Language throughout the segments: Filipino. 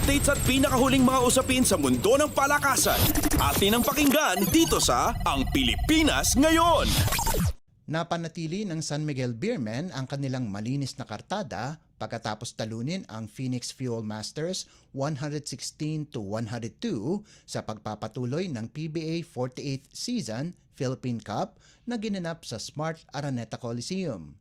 Updates at pinakahuling mga usapin sa mundo ng palakasan. Atin ang pakinggan dito sa Ang Pilipinas Ngayon. Napanatili ng San Miguel Beermen ang kanilang malinis na kartada pagkatapos talunin ang Phoenix Fuel Masters 116-102 sa pagpapatuloy ng PBA 48th Season Philippine Cup na ginanap sa Smart Araneta Coliseum.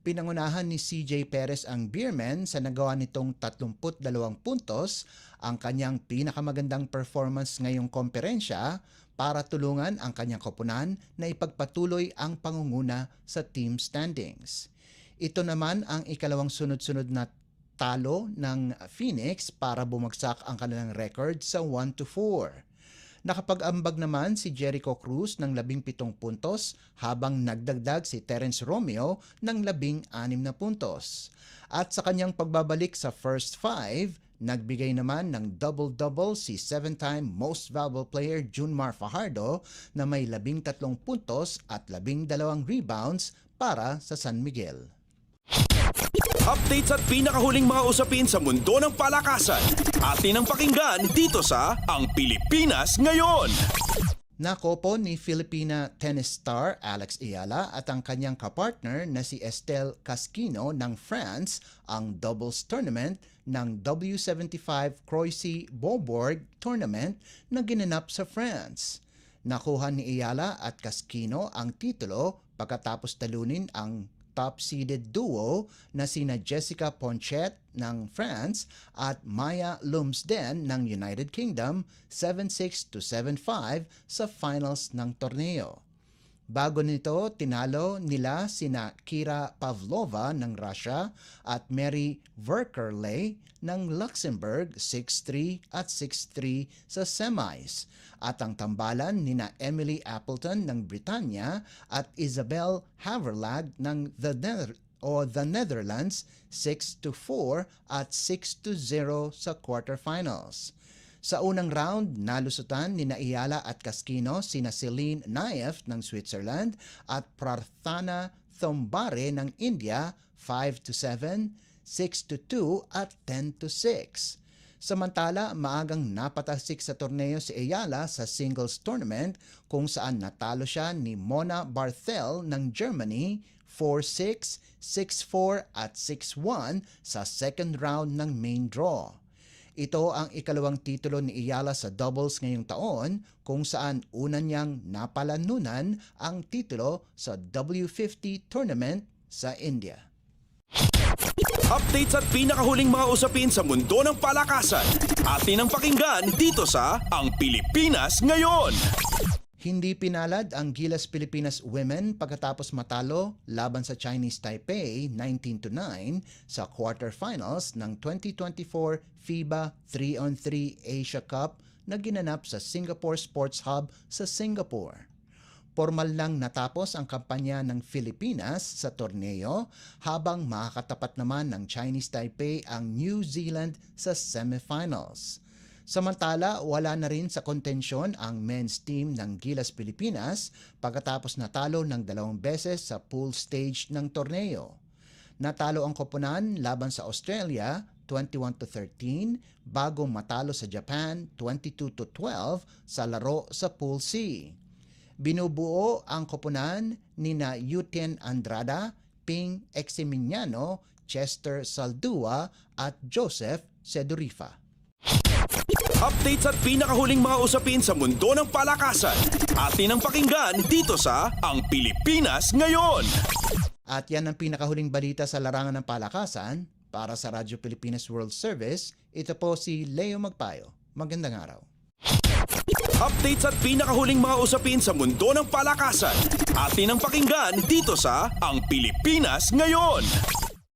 Pinangunahan ni CJ Perez ang Beermen sa nagawa nitong 32 puntos, ang kanyang pinakamagandang performance ngayong komperensya para tulungan ang kanyang koponan na ipagpatuloy ang pangunguna sa team standings. Ito naman ang ikalawang sunod-sunod na talo ng Phoenix para bumagsak ang kanilang record sa 1-4. Nakapag-ambag naman si Jericho Cruz ng 17 puntos habang nagdagdag si Terence Romeo ng 16 na puntos. At sa kanyang pagbabalik sa first five, nagbigay naman ng double-double si 7-time Most Valuable Player Junmar Fajardo na may 13 puntos at 12 rebounds para sa San Miguel. Updates at pinakahuling mga usapin sa mundo ng palakasan. Atin ang pakinggan dito sa Ang Pilipinas Ngayon. Nakopo ni Filipina tennis star Alex Ayala at ang kanyang kapartner na si Estelle Casquino ng France ang doubles tournament ng W75 Croisy Beaubourg Tournament na ginanap sa France. Nakuha ni Ayala at Casquino ang titulo pagkatapos talunin ang top-seeded duo na sina Jessica Poncet ng France at Maya Lumsden ng United Kingdom 7-6 to 7-5 sa finals ng torneo. Bago nito, tinalo nila sina Kira Pavlova ng Russia at Mary Verkerle ng Luxembourg 6-3 at 6-3 sa semis. At ang tambalan nina Emily Appleton ng Britanya at Isabel Haverlag ng the Netherlands 6-4 at 6-0 sa quarterfinals. Sa unang round, nalusutan ni Ayala at Casquino sina Celine Naif ng Switzerland at Prarthana Thombare ng India 5-7, 6-2 at 10-6. Samantala, maagang napatasik sa torneo si Ayala sa singles tournament kung saan natalo siya ni Mona Barthel ng Germany 4-6, 6-4 at 6-1 sa second round ng main draw. Ito ang ikalawang titulo ni Ayala sa doubles ngayong taon kung saan una niyang napalanunan ang titulo sa W50 tournament sa India. Updates at pinakahuling mga usapin sa mundo ng palakasan. Atin ang pakinggan dito sa Ang Pilipinas Ngayon. Hindi pinalad ang Gilas Pilipinas Women pagkatapos matalo laban sa Chinese Taipei 19-9 sa quarterfinals ng 2024 FIBA 3-on-3 Asia Cup na ginanap sa Singapore Sports Hub sa Singapore. Formal lang natapos ang kampanya ng Pilipinas sa torneo habang makakatapat naman ng Chinese Taipei ang New Zealand sa semifinals. Samantala, wala na rin sa kontensyon ang men's team ng Gilas Pilipinas pagkatapos natalo ng 2 beses sa pool stage ng torneo. Natalo ang koponan laban sa Australia 21-13 bago matalo sa Japan 22-12 sa laro sa Pool C. Binubuo ang koponan nina Yutien Andrada, Ping Eximiniano, Chester Saldua at Joseph Sedurifa. Updates at pinakahuling mga usapin sa mundo ng palakasan. Atin ang pakinggan dito sa Ang Pilipinas Ngayon. At yan ang pinakahuling balita sa larangan ng palakasan. Para sa Radyo Pilipinas World Service, ito po si Leo Magpayo. Magandang araw. Updates at pinakahuling mga usapin sa mundo ng palakasan. Atin ang pakinggan dito sa Ang Pilipinas Ngayon.